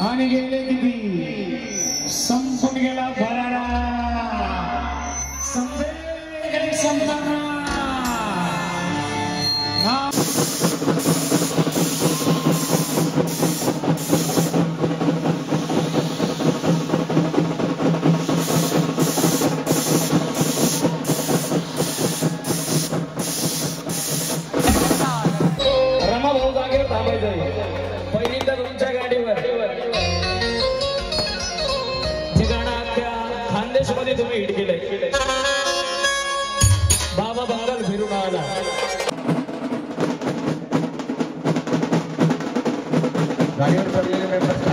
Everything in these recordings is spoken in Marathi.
आणि गेले किती संपून गेला भरारा समजेल संपताना तुम्ही हिट केलंय बाबा बंगाल फिरून आला गाडीवर चढलेले मेंबर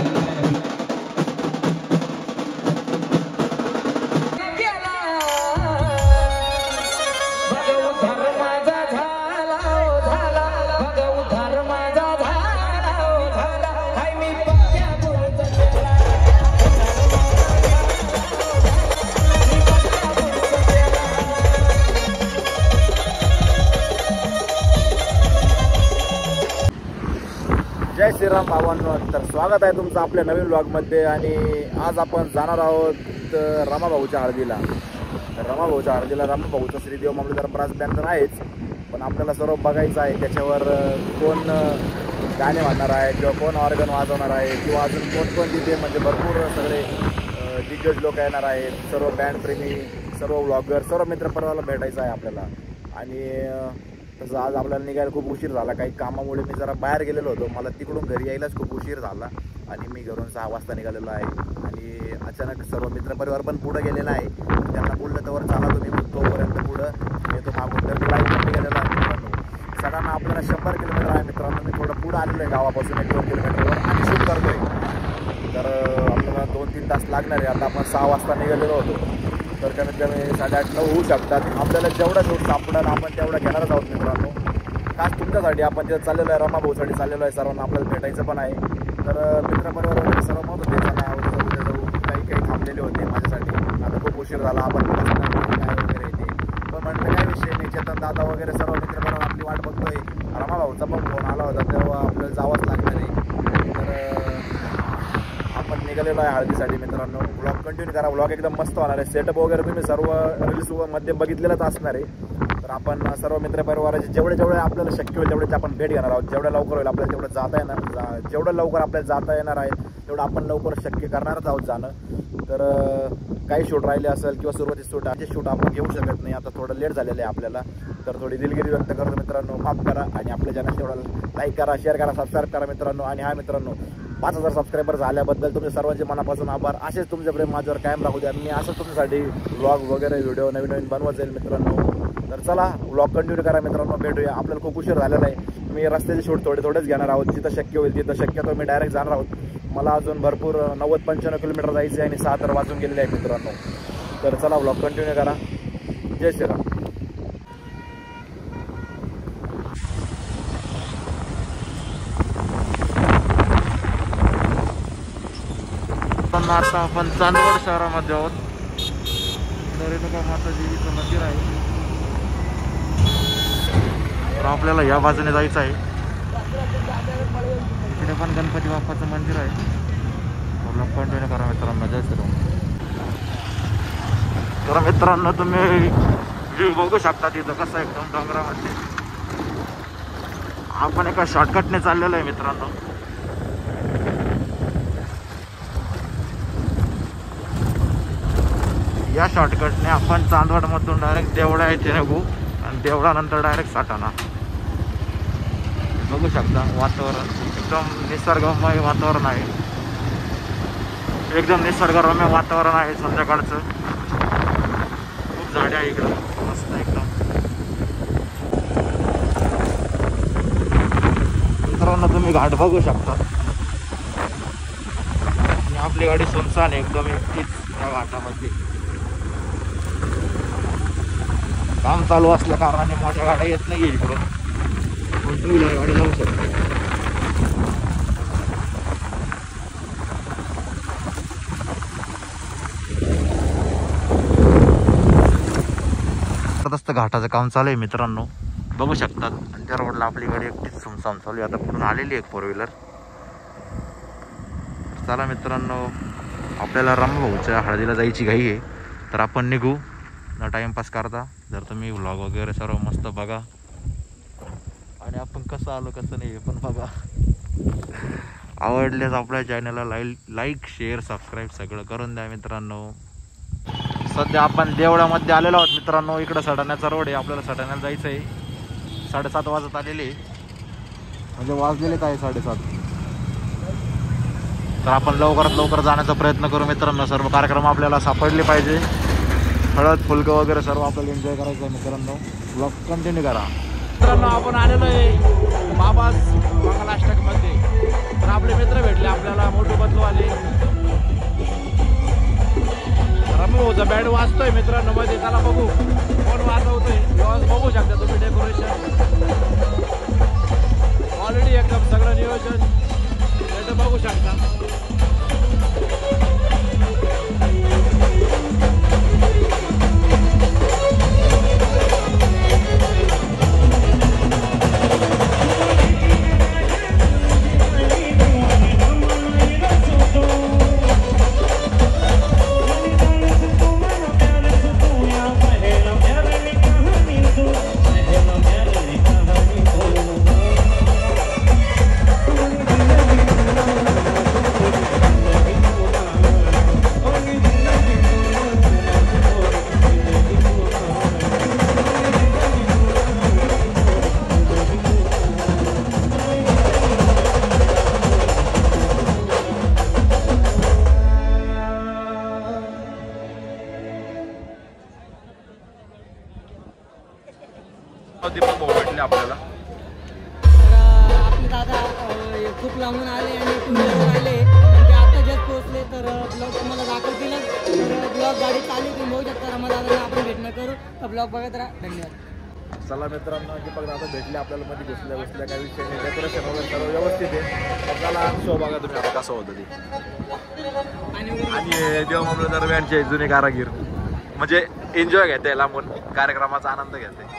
जय श्रीराम भावांनो. तर स्वागत आहे तुमचं आपल्या नवीन व्लॉगमध्ये. आणि आज आपण जाणार आहोत रमाभाऊच्या हळदीला. तर रमाभाऊच्या हळदीला रमाभाऊचा श्रीदेव मामलेदार ब्रास बँड तर आहेच, पण आपल्याला सर्व बघायचं आहे त्याच्यावर कोण गाणे म्हणणार आहे किंवा कोण ऑर्गन वाजवणार आहे किंवा अजून कोण तिथे म्हणजे भरपूर सगळे दिग्गज लोक येणार आहेत. सर्व बँडप्रेमी, सर्व व्लॉगर, सर्व मित्रपरिवाराला भेटायचं आहे आपल्याला. आणि तसं आज आपल्याला निघायला खूप उशीर झाला. काही कामामुळे मी जरा बाहेर गेलेलो होतो. मला तिकडून घरी यायलाच खूप उशीर झाला आणि मी घरून 6 वाजता निघालेलो आहे. आणि अचानक सर्व मित्रपरिवार पण पुढं गेलेला आहे. त्यांना बोललं तर चाला तुम्ही तोपर्यंत पुढं येतो मागून. तर लाईन निघालेला आहे मित्रांनो. सगळ्यांना आपल्याला 100 किलोमीटर आहे मित्रांनो. मी थोडं पुढं आलेलो आहे गावापासून 1-2 किलोमीटरवर आणि शूट करतो आहे. तर आपल्याला 2-3 तास लागणार आहे. आता आपण 6 वाजता निघालेलो होतो. तर कमीत कमी 8:30-9 होऊ शकतात. आपल्याला जेवढा शूट सापडेल आपण तेवढा घेणारच आहोत मित्रांनो. खास तुमच्यासाठी आपण तिथं चाललेलो आहे, रमाभाऊसाठी चाललेलो आहे. सर्वांना आपल्याला भेटायचं पण आहे. तर मित्रपरिवार वगैरे सर्व म्हणत होते चला उद्या जाऊ. काही थांबलेले होते माझ्यासाठी. आता खूप उशीर झाला आपण काय वगैरे येते. पण म्हटलं काय विषय नाही, चेतन दादा वगैरे सर्व मित्रपरिवार आपली वाट बघतोय. रमाभाऊचा पण फोन आला होता तेव्हा आपल्याला जावंच लागणार आहे. तर आपण निघालेलो आहे हळदीसाठी मित्रांनो. व्लॉग कंटिन्यू करा. व्लॉग एकदम मस्त होणार आहे. सेटअप वगैरे तुम्ही सर्व रील्समध्ये बघितलेलंच असणार आहे. तर आपण सर्व मित्रपरिवाराचे जेवढे आपल्याला शक्य होईल तेवढेच आपण भेट घेणार आहोत. जेवढ्या लवकर होईल आपल्याला तेवढं जाता येणार. जेवढं लवकर आपल्याला जाता येणार आहे तेवढं आपण लवकर शक्य करणारच आहोत जाणं. तर काही शूट राहिले असेल किंवा सुरुवातीस शूट आपण घेऊ शकत नाही. आता थोडं लेट झालेलं आहे आपल्याला. तर थोडी दिलगिरी व्यक्त करतो मित्रांनो. माफ करा आणि आपल्या चॅनल तेवढं लाईक करा, शेअर करा, सबस्क्राईब करा मित्रांनो. आणि हा मित्रांनो 5000 सबस्क्रायबर झाल्याबद्दल तुमच्या सर्वांचे मनापासून आभार. असेच तुमचे प्रेम माझ्यावर कायम राहू द्या. मी असं तुमच्यासाठी व्लॉग वगैरे व्हिडिओ नवीन बनवत जाईल मित्रांनो. तर चला व्लॉग कंटिन्यू करा मित्रांनो. भेटूया. आपल्याला खूप उशीर झालेला आहे. मी रस्त्याचे शूट थोडेच घेणार आहोत. जिथं शक्य होईल तिथं शक्यतो मी डायरेक्ट जाणार आहोत. मला अजून भरपूर 90-95 किलोमीटर जायचं आहे आणि 6 तर वाजून गेलेले आहेत मित्रांनो. तर चला व्लॉग कंटिन्यू करा. जय श्रीराम. आता आपण चांदवड शहरामध्ये आहोत. रेणुका माताजीचं मंदिर आहे. तर आपल्याला या बाजूने जायचं आहे. इकडे पण गणपती बाप्पाचं मंदिर आहे. कंटिन्यू करा मित्रांनो. जय श्रीराम. तर मित्रांनो तुम्ही व्ह्यू बघू शकता तिथं कसं एकदम डोंगरामध्ये. आपण एका शॉर्टकटने चाललेलो आहे मित्रांनो. या शॉर्टकटने आपण चांदवडमधून डायरेक्ट देवळा येथे निघू आणि देवळानंतर डायरेक्ट साठाणा. बघू शकता वातावरण एकदम निसर्गमय वातावरण आहे. एकदम निसर्गरम्य वातावरण आहे संध्याकाळचं. खूप झाडे आहे इकडं मस्त एकदम. मित्रांनो तुम्ही घाट बघू शकता. आपली गाडी सुनसान एकदम एकटीच त्या घाटामध्ये. काम चालू असल्या कारणाने मोठ्या गाड्या येत नाही इकडून. 2 व्हीलर गाडी जाऊ शकते. जबरदस्त घाटाचं काम चालू आहे मित्रांनो. बघू शकतात. आणि त्या रोडला आपली गाडी एकटीच सुमसाम चालू आहे. आता पुढून आलेली एक 4 व्हीलर. चला मित्रांनो, आपल्याला रामभाऊच्या हळदीला जायची घाई आहे, तर आपण निघू न टाइमपास करता. जर तुम्ही व्लॉग वगैरे सर्व मस्त बघा आणि आपण कसं आलो कसं नाही हे पण बघा. आवडल्यास आपल्या चॅनलला लाईक शेअर सबस्क्राईब सगळं करून द्या मित्रांनो. सध्या आपण देवळामध्ये आलेलो आहोत मित्रांनो. इकडं सटाण्याचा रोड आहे, आपल्याला सटाण्याला जायचं आहे. 7:30 वाजत आलेले, म्हणजे वाजलेलेच आहे 7:30. तर आपण लवकरात लवकर जाण्याचा प्रयत्न करू मित्रांनो. सर्व कार्यक्रम आपल्याला सापडले पाहिजे. हळद फुलकं वगैरे सर्व आपल्याला एन्जॉय करायचं आहे मित्रांनो. ब्लॉग कंटिन्यू करा मित्रांनो. आपण आलेलो आहे बाबाज मंगलाष्टकमध्ये. तर आपले मित्र भेटले आपल्याला, मोठू बदलू आले. रामभाऊचा बँड वाजतोय मित्रांनो मध्ये, त्याला बघू कोण वाजवतोय. बघू शकता तुम्ही डेकोरेशन ऑलरेडी एकदम सगळं नियोजन बघू शकता. दीपक भाऊ भेटले आपल्याला. तर आपले दादा खूप लांबून आले आणि टूरवर आले आणि ते आता जस्ट पोहोचले. तर ब्लॉग तुम्हाला दाखवतील. तर ब्लॉग गाडी चालू तुम्ही बघू शकता. दादाला आपण भेटणं करू. तर ब्लॉग बघत राहा. धन्यवाद. चला मित्रांनो, दीपक दादा भेटले आपल्याला मध्ये बसल्या काही विषय नाही. डेकोरेशन वगैरे सर्व व्यवस्थित आहे. चला शो बघा तुम्ही आता कसं होतं ते. आणि देवमामले दरम्यानचे जुने कारागीर म्हणजे एन्जॉय घेते लांबून, कार्यक्रमाचा आनंद घेते.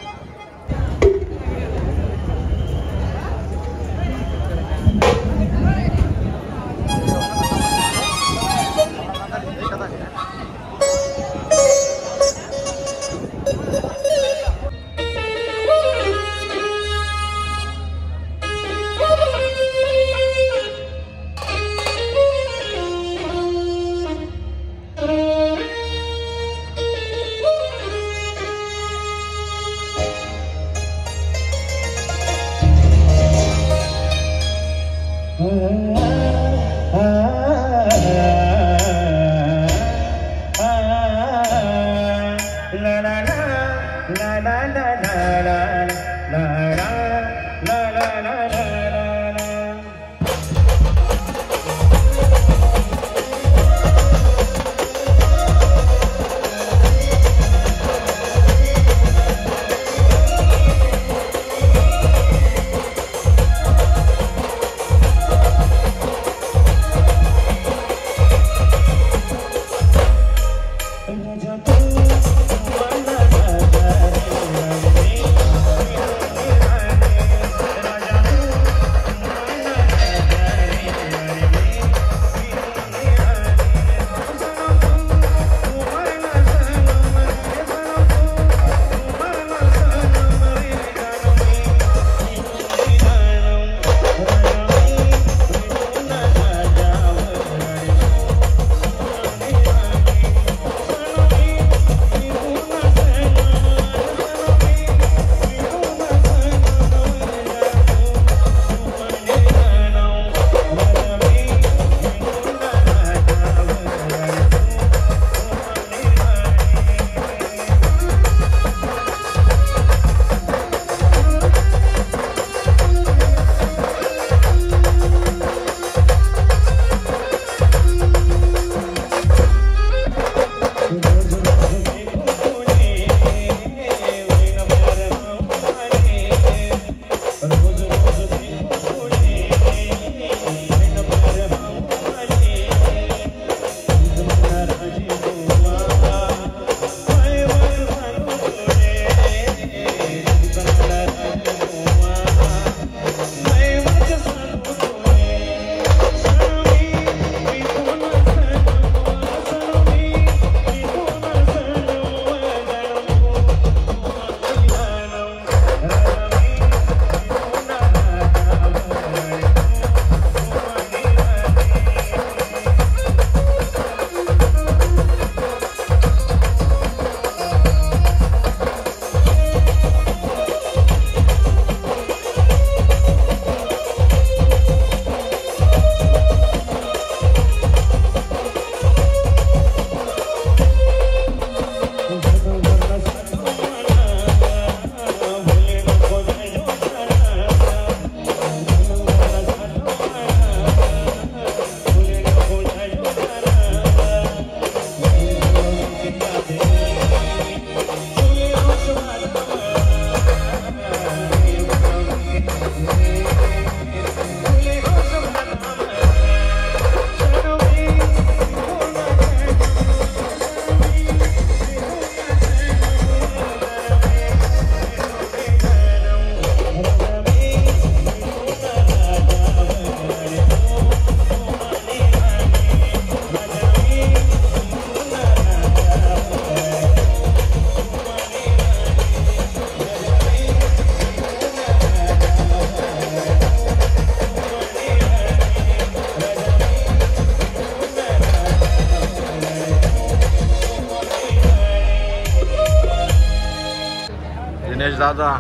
महेश दादा,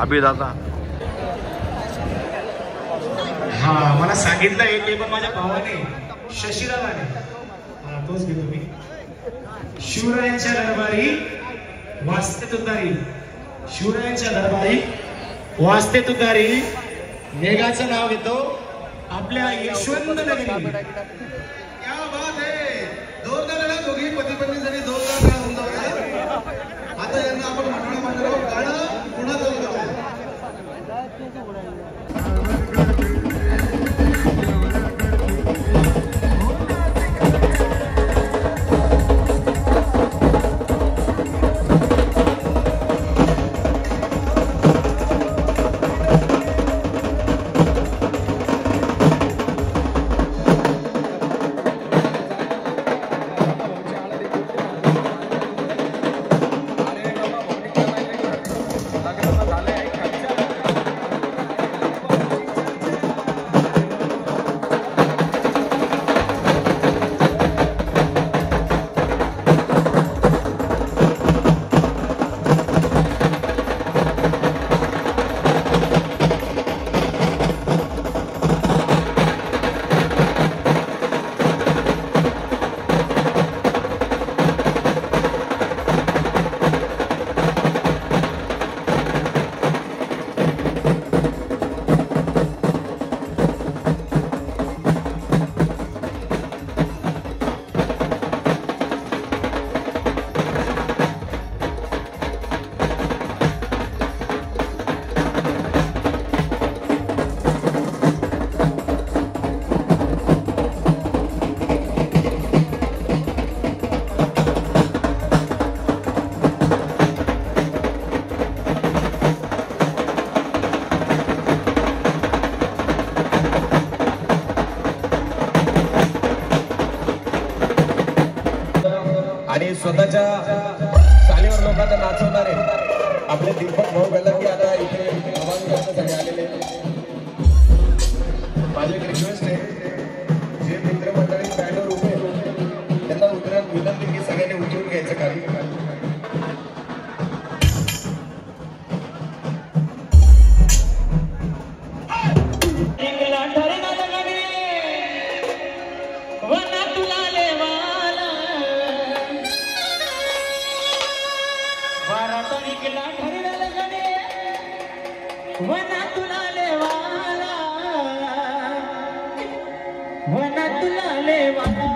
अभि दादा. हा मला सांगितलं एक ते पण माझ्या भावाने शशीदादाने. हा तोच घेतो मी. शिवरायांच्या दरबारी वाजते तुतारी, शिवरायांच्या दरबारी वाजते तुतारी. मेघाचं नाव घेतो आपल्या यशवंत नगरी. क्या बात आहे. जोरदार दोघी पती पत्नीसाठी जोरदार होऊन जाऊया. आता यांना आपण म्हटलं गाणं पुन्हा चालू करूया. आणि स्वतःच्या चालीवर लोकांना नाचवणारे आपले दीपक भाऊ गलंगी आता इथे आवाज करण्यासाठी आलेले. माझी एक रिक्वेस्ट आहे, जे मित्रमंडळी बँडवर उभे त्यांना विनंती की सगळ्यांनी उतरून घ्यायचं खाली. वना तुला लेवाला, वना तुला लेवाला.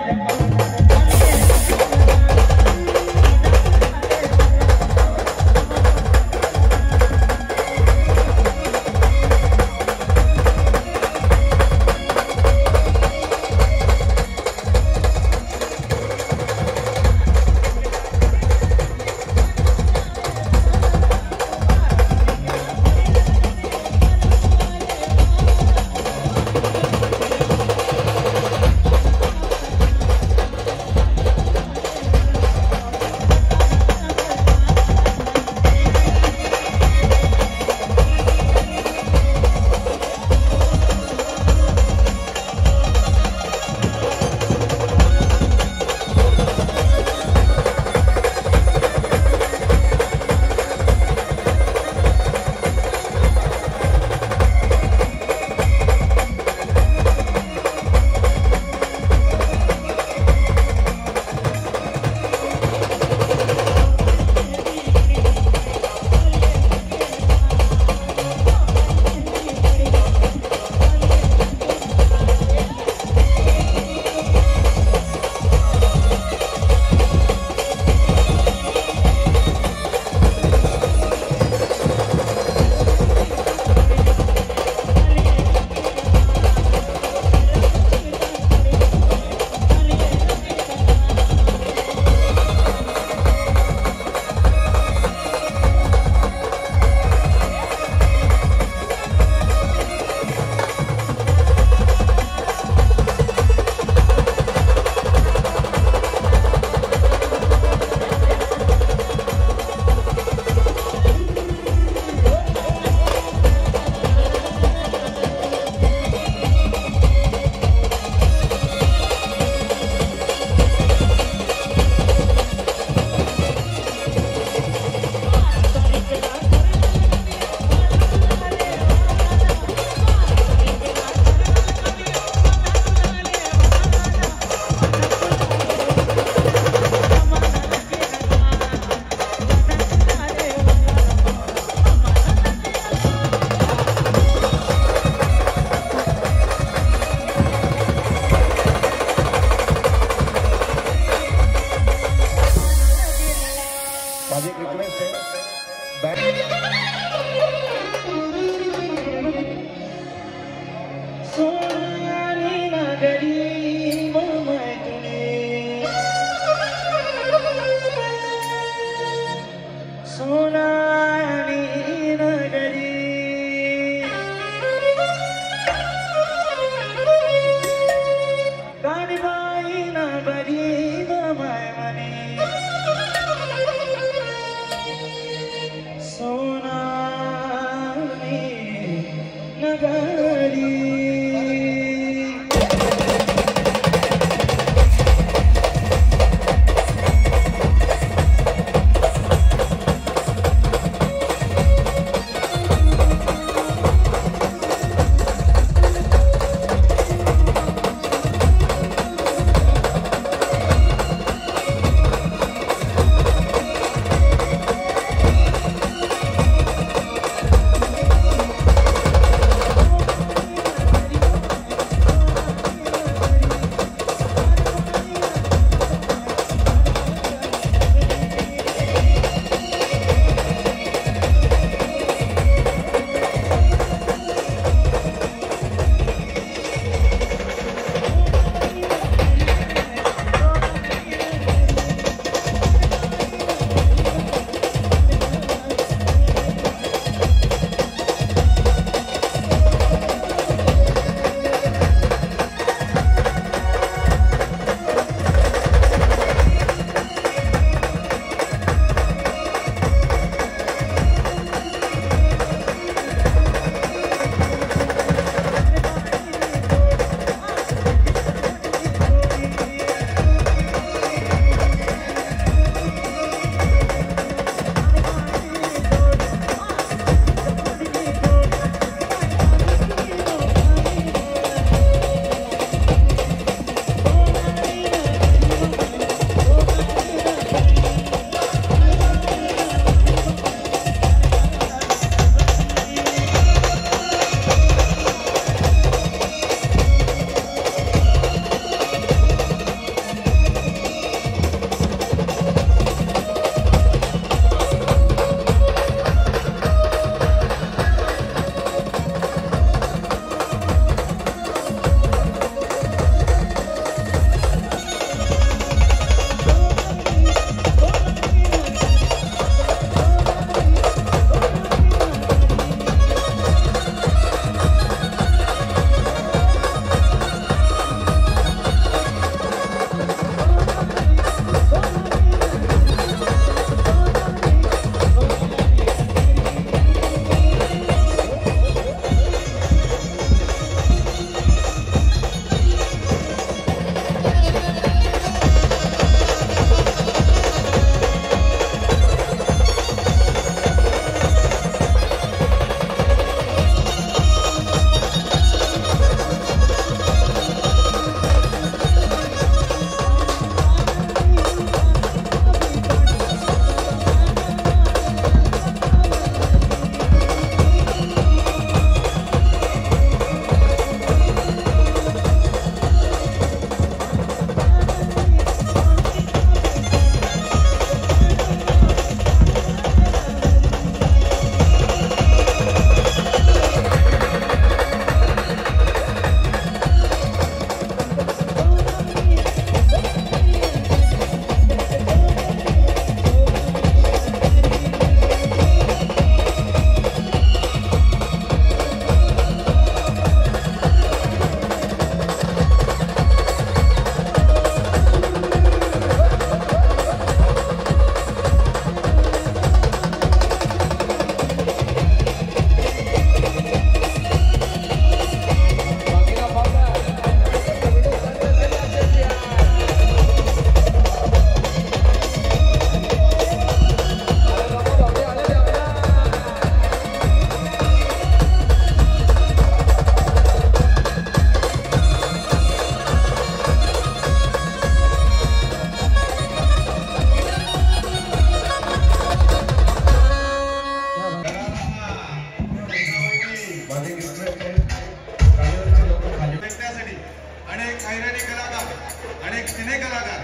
सिने कलाकार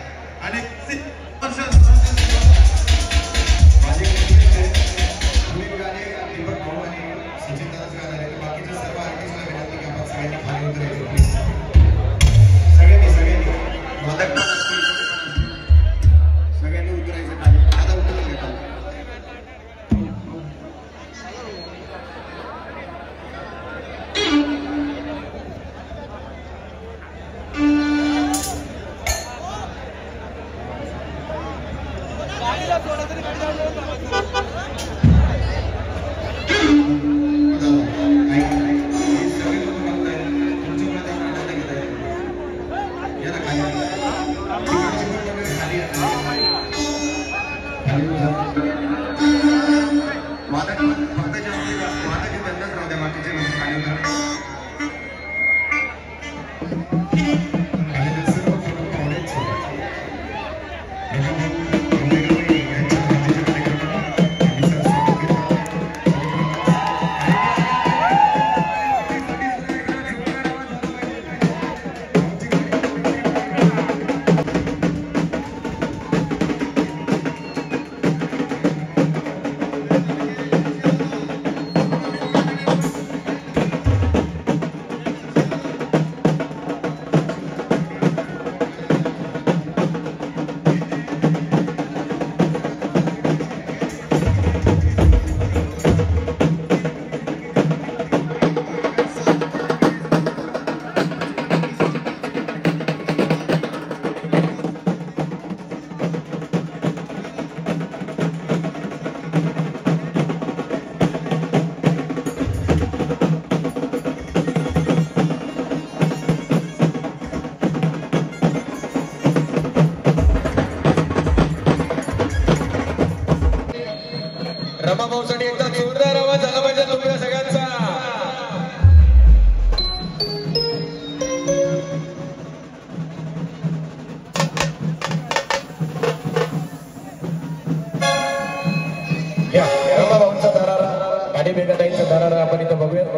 आणि माझे अनेक गाणे दीपक भाऊ आणि सचिन दादाच गाणार आहे. बाकीचे सर्व आर्टिस्टला विनंती की आपण सगळ्यांनी खाली उतरायचं प्लीज. सगळ्यांनी वादक पण असतील, सगळ्यांनी उतरायचं खाली. आता उतरून घेतात. रमाभाऊसाठी एकदा जोरदार आवाज झाला पाहिजे तुमच्या सगळ्यांचा. रमाभाऊंचा दरारा गाडी बेगताईंचा दरारा आपण इथं बघूया.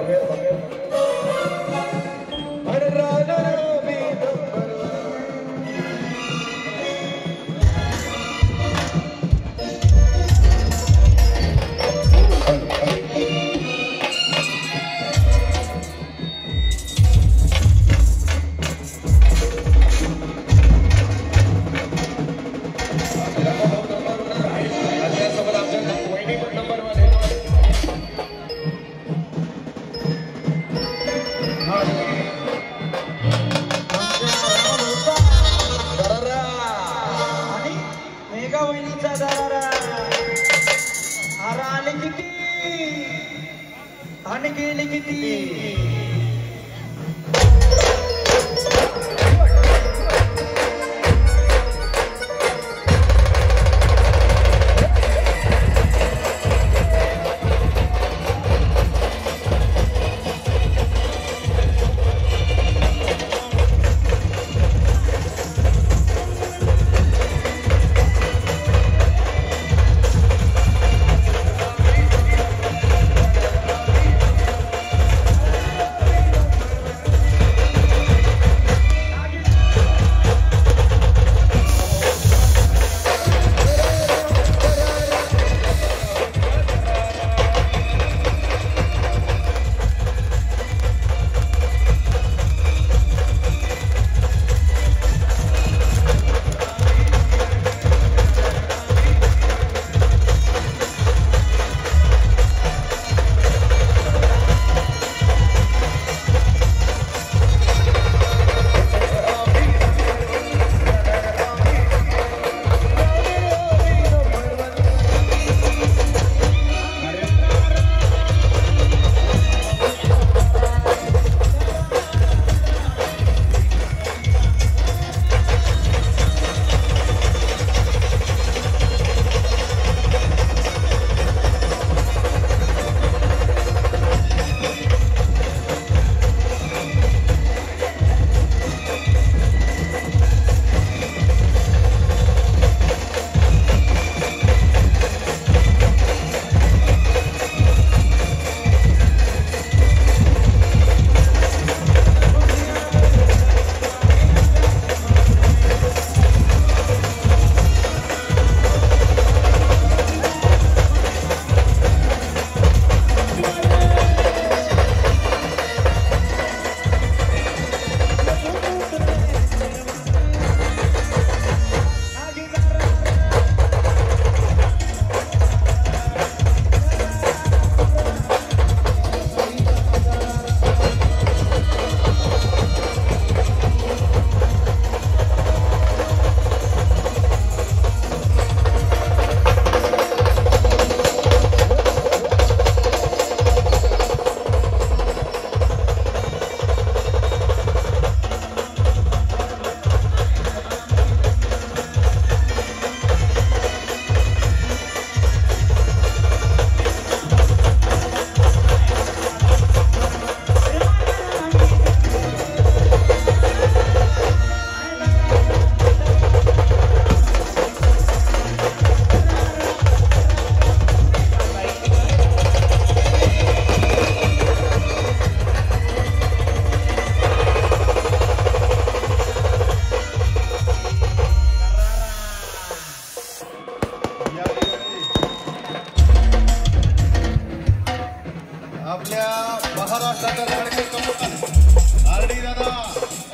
आणि गेली किती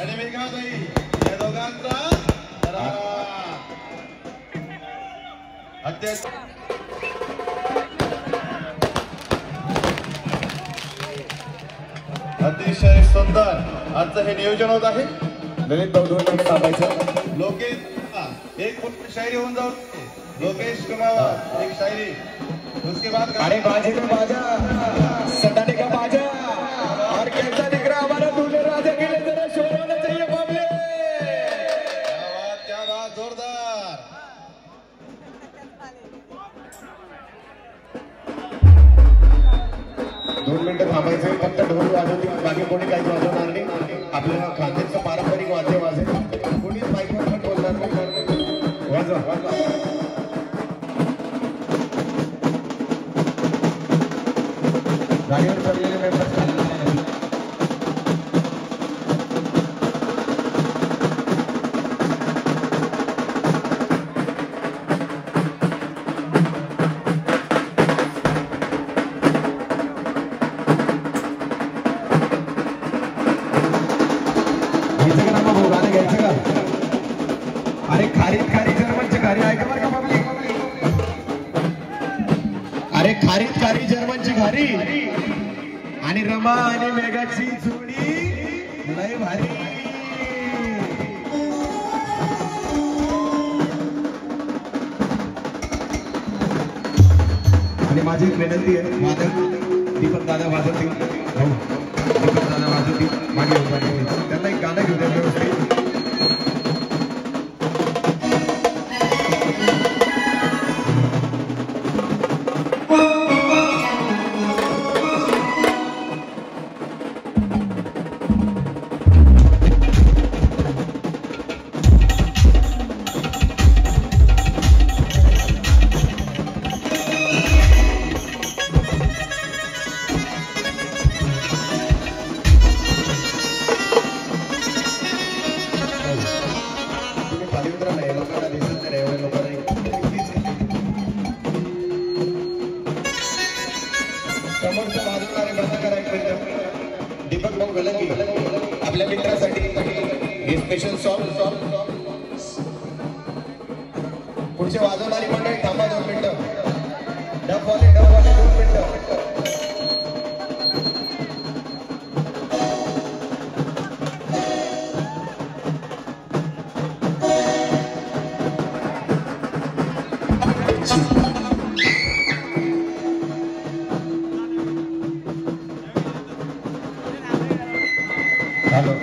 आणि मेघाताई या दोघांचा अतिशय सुंदर आजचं हे नियोजन होत आहे. ललित भाऊ 2 मिनिट थांबायचं. लोकेश एक शायरी होऊन जाऊ. लोकेश कुमार एक शायरी उसके बाद अरे बाजे तो बाजा सटाने का बाजा और कैसा दिख रहा हमारा दूल्हे राजा के लिए जरा शोर होना चाहिए बाबले. क्या बात जोरदार. दोन मिनिटं थांबायचं. फक्त ढोल वाजवतील बाकी कोणी काही वाजवणार नाही. आपल्या खानदेशचं पारंपरिक वाद्य वाजेल. कोणीच माईकवर पण बोलणार नाही. वाजवा वाजवा. गाडीवर चढलेले मेंबर्स घ्यायचं का ना भाऊ गाणं घ्यायचं का. अरे खारीत खारी जर्मनची खारी आहे का बरं का बाबली. अरे खारीत खारी जर्मनची खारी आणि रमा आणि मेघाची जोडी लय भारी. आणि माझी एक विनंती आहे. वादक दीपक दादा वाजवतील. दीपक दादा वाजवतील. मागे त्यांना एक गाणं घेऊ द्या व्यवस्थित. समोरचं वाजवणारे बंद करा एक मिनिट. दीपक भाऊ गलंगी आपल्या मित्रासाठी हे स्पेशल सॉन्ग. पुढचे वाजवणारी मंडळी थांबा 2 मिनिटं. डबवाले 2 मिनिटं.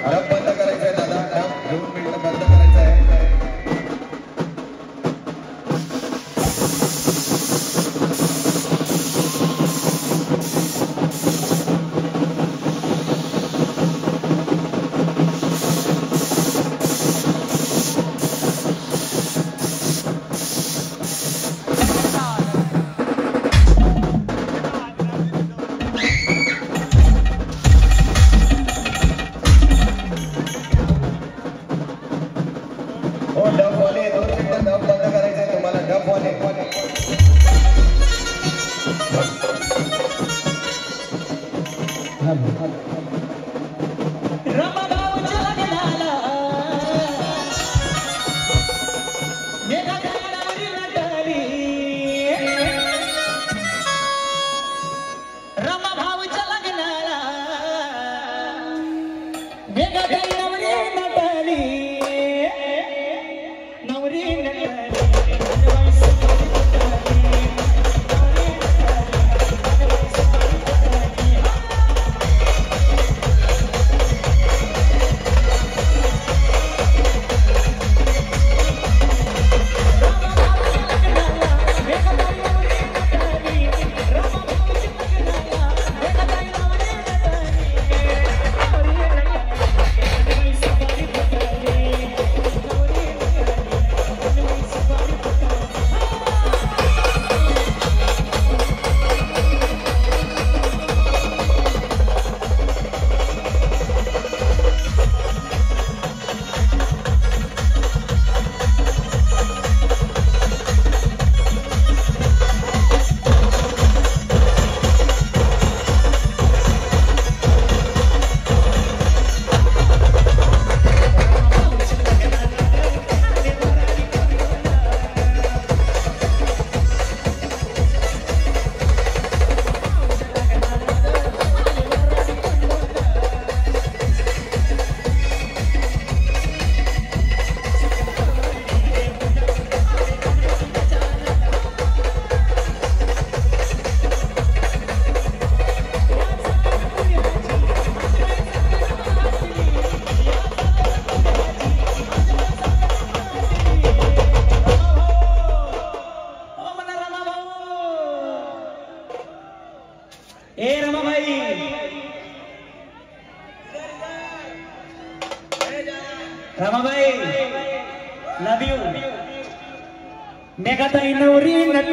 डब बंद करायचं आहे दादा. डब 2 मिनिटं बंद करायचं आहे. डबवाले 2 मिनिटं डब बंद करायचं आहे तुम्हाला. डबवाले नवरी रमाबाई लव यू मेघाताई नवरी नट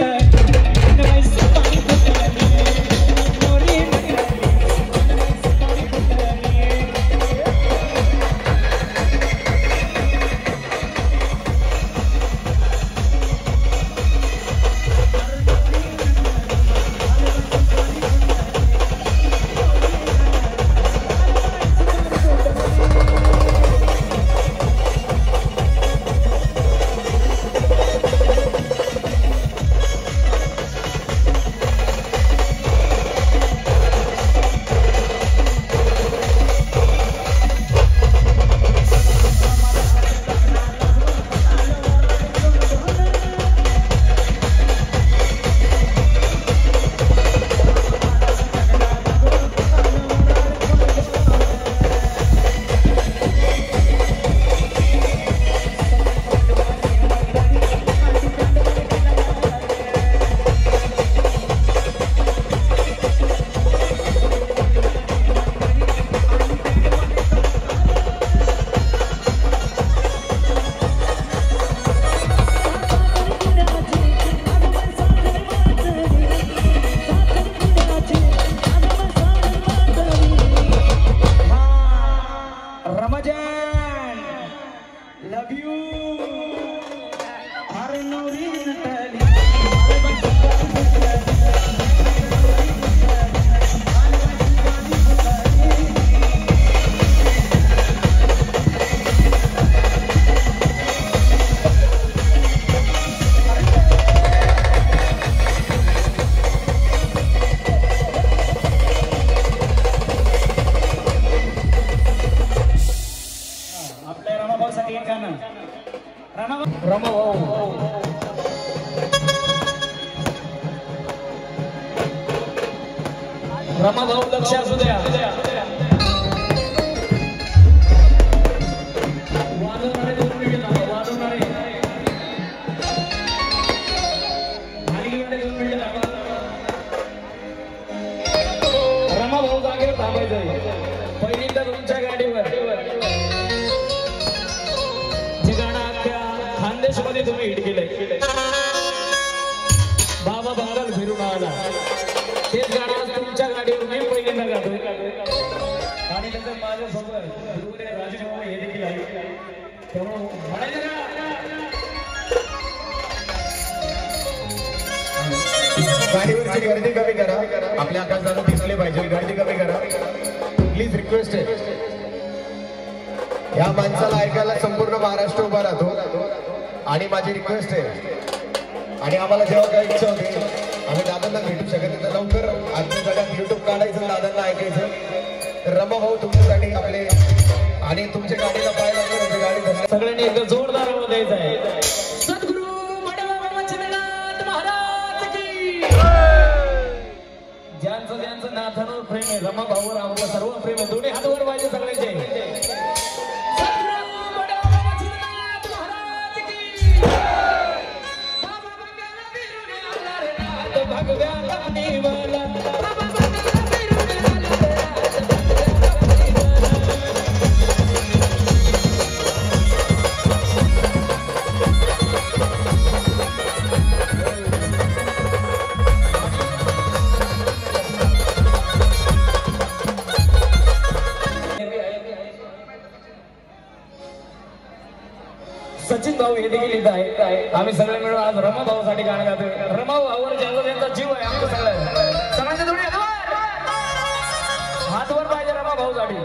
रमा भाऊ लक्ष असू द्या वाजवणारे 2 मिनिट वाजवणारे खाली 2 मिनिट रमा भाऊ जागेवर थांबायचंय पहिल्यांदा तुमच्या गाडीवर जे गाणं अख्ख्या खानदेशमध्ये तुम्ही हिट केलंय बाबा बंगाल फिरून आला तेच गाणं तुमच्या गाडीवर मी पहिल्यांदा गातोय आणि नंतर माझ्यासोबत गुरुदेव राजभाऊ हे देखील आहे त्यामुळे गाडीवरची गर्दी कमी करा आपल्या आकाशाला दिसले पाहिजे गर्दी कमी करा प्लीज रिक्वेस्ट आहे या माणसाला ऐकायला संपूर्ण महाराष्ट्र उभा राहतो आणि माझी रिक्वेस्ट आहे आणि आम्हाला जेव्हा काही इच्छा होती आम्ही दादांना भेटू शकत तर लवकर आजच्या जगात युट्यूब काढायचं दादांना ऐकायचं रमा भाऊ तुमच्यासाठी आपले आणि तुमच्या गाडीला पाय लागले म्हणजे गाडी सगळ्यांनी एकदा जोरदार आवाज द्यायचा आहे सद्गुरु मडवा वचननाथ महाराज की ज्यांचं नाथांवर प्रेम आहे रमा भाऊवर आम्हाला सर्व प्रेम आहे दोन्ही हात वर पाहिजे सगळ्यांचे सचिन भाऊ हे देखील इथं आहे आम्ही सगळे मिळून आज रमा भाऊसाठी गाणं गातोय रमा भाऊवर ज्यांचा त्यांचा जीव आहे आमचं सगळ्यांचे थोडी हात वर पाहिजे रमा भाऊसाठी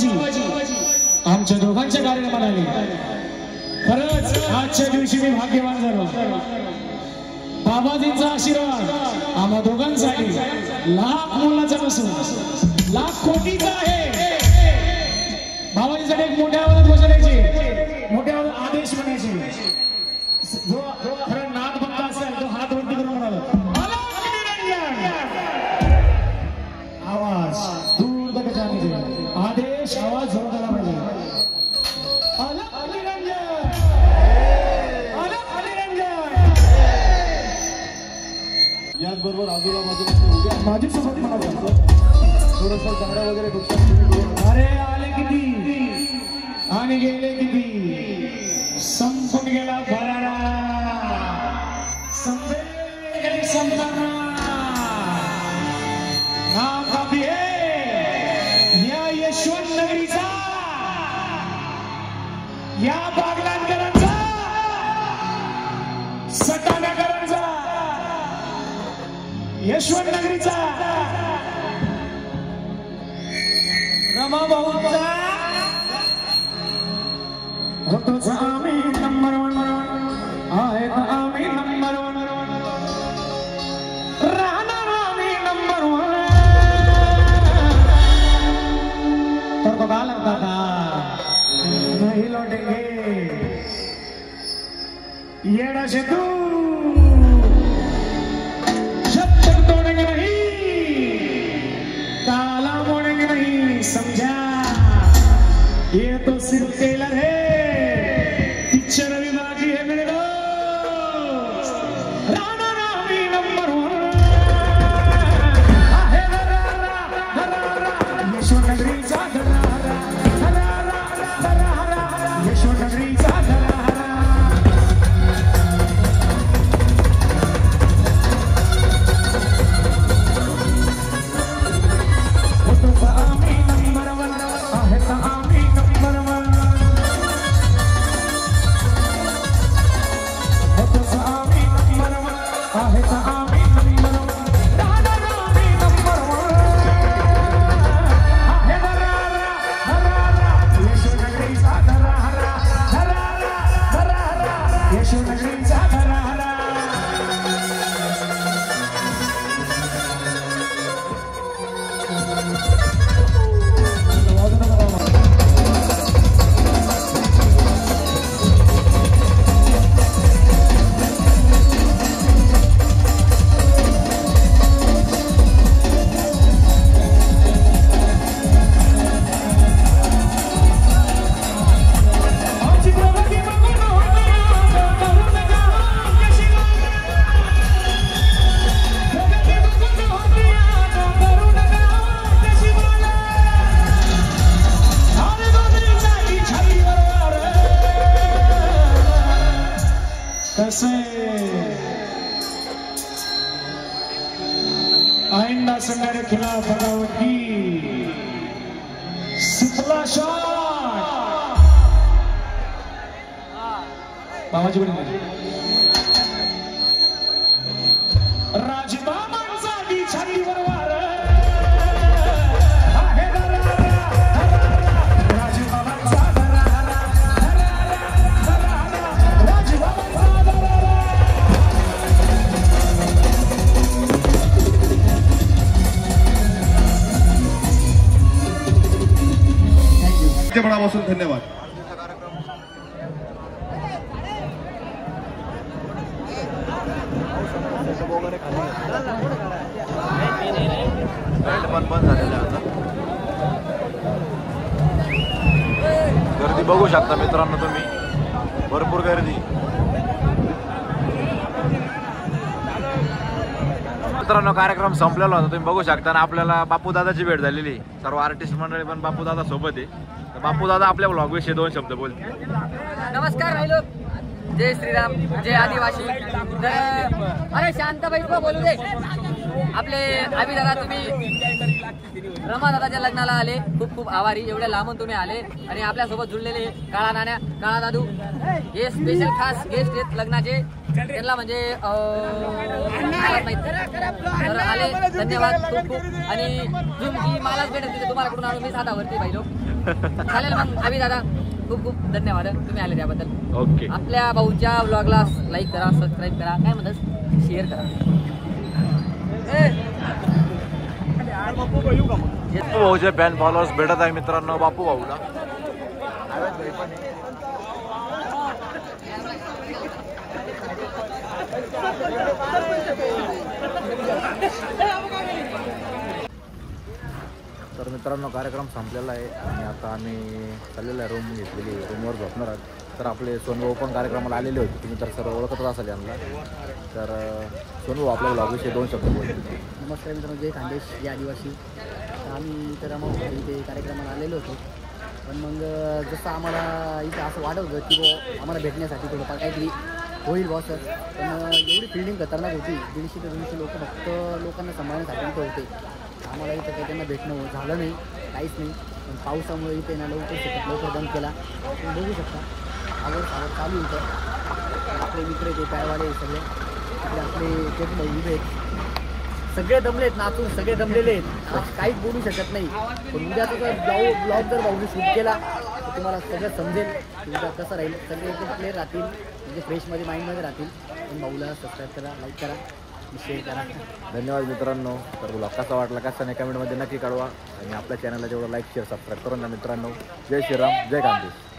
बाबाजी आमच्या दोघांच्या कार्यक्रमाला आले. खरंच आजच्या दिवशी मी भाग्यवान झालो. बाबाजींचा आशीर्वाद आम्हा दोघांसाठी लाख मोलाचा नसून लाख कोटीचा आहे. बाबाजीसाठी एक मोठ्या आवाजात घोषणायची, मोठ्या आवाजात आदेश म्हणायचे. जो खरं नाद भक्त असेल तो हात वरती करून म्हणाला आवाज दूर तक जाने दे. आदेश आवाज जोर झाला पाहिजे. याचबरोबर आजूला माझी सोबत मला थोडस झाडं वगैरे नुकसान. अरे आले किती आणि गेले किती, संपून गेला भराडा, संपेल संपताना नाव कापी आहे या यशवंत नगरीचा, या बागलांकरांचा, सटाण्याकरांचा, यशवंत नगरीचा, रमा भाऊचा होतोच आम्ही नंबर 1 आहेत. आम्ही नंबर 1 राहणार आम्ही नंबर 1. तर को का लगता था नहीं लौटेंगे येड़ा से तू जब तक तोड़ेंगे नहीं ताला मोड़ेंगे नहीं. समझा ये तो सिर्फ टेलर है, पिक्चर अभी बाकी है मेरे दोस्त. राणा रामी नंबर 1 आहे यशवंत नगरीचा धरारा, यशवंत नगरीचा धरारा. होतोच आम्ही नंबर 1 आहेत आम्ही नंबर 1. होतोच आम्ही नंबर 1 आहेत आम्ही नंबर 1. राहणार आम्ही नंबर 1 आहे यशवंत नगरीचा धरारा, यशवंत नगरीचा धरारा. आइंदा संघ के खिलाफ बगावत की सिपला शॉट बाबाजी बोले राजबाबांसाठी छातीवर वार आहे राजबाबांचा मनापासून धन्यवाद. गर्दी बघू शकता मित्रांनो तुम्ही, भरपूर गर्दी. मित्रांनो कार्यक्रम संपलेला होता तुम्ही बघू शकता. आणि आपल्याला बापू दादाची भेट झालेली. सर्व आर्टिस्ट मंडळी पण बापू दादा सोबत आहे. तर बापू दादा आपल्या ब्लॉग विषयी 2 शब्द बोलते. नमस्कार भाई लोग, जय श्रीराम, जय आदिवासी. अरे शांताबाई को बोलू दे. आपले अभि दादा तुम्ही रमा दादाच्या लग्नाला आले, खूप खूप आभारी. एवढ्या लांबून तुम्ही आले आणि आपल्या सोबत जुळलेले काळा नाण्या, काळा दादू हे स्पेशल खास गेस्ट आहेत लग्नाचे. त्यांना म्हणजे तर आले धन्यवाद खूप खूप. आणि झुमकी मलाच भेटत तिथे तुम्हाला कुठून आणून मी साधावरती पाहिलो. चालेल मग अभि दादा खूप खूप धन्यवाद तुम्ही आले त्याबद्दल. ओके. आपल्या भाऊच्या ब्लॉगला लाईक करा, सबस्क्राईब करा, काय म्हणतात शेअर करा. बापू भाऊचे फॅन फॉलोअर्स भेटत आहे मित्रांनो बापू भाऊला. तर मित्रांनो कार्यक्रम संपलेला आहे आणि आता आम्ही चाललेलो आहे रूम घेतलेली, रूमवर झोपणार आहोत. तर आपले सोनभाऊ पण कार्यक्रमाला आलेले होते, तुम्ही तर सर्व ओळखतच असाल यांना. तर सोनभाऊ आपल्या ब्लॉगविषयी 2 शब्द बोलतो. नमस्कार मित्रांनो, जय खानदेश, जय आदिवासी. आम्ही तर इथे कार्यक्रमाला आलेलो होतो, पण मग जसं आम्हाला इथे असं वाटत होतं की आम्हाला भेटण्यासाठी थोडंफार काहीतरी होईल बॉस. पण एवढी फिल्डिंग खतरनाक होती, 150 ते 200 लोक फक्त लोकांना सांभाळण्यासाठी इथे होते. आम्हाला इथं काही त्यांना भेटणं झालं नाही, काहीच नाही. पण पावसामुळे इथे ना लवकर बंद केला. तुम्ही बघू शकता आवड चालू इथं. आपले मित्र ते पायवाले सगळे इकडे आपले चेतन भाऊ उभे आहेत, सगळे दमले आहेत नाचून, सगळे दमलेले आहेत. काहीच बोलू शकत नाही. पण उद्याचा जर ब्लॉग जर भाऊने शूट केला तर तुम्हाला सगळं समजेल की उद्या कसं राहील. सगळे एकदम क्लिअर राहतील, म्हणजे फ्रेशमध्ये माइंडमध्ये राहतील. पण भाऊला सबस्क्राईब करा, लाईक करा, शेअर करा. धन्यवाद मित्रांनो. तर ब्लॉग कसा वाटला कसा नाही कमेंटमध्ये नक्की कळवा आणि आपल्या चॅनलला जेवढं लाईक शेअर सबस्क्राईब करून द्या मित्रांनो. जय श्रीराम, जय खानदेश.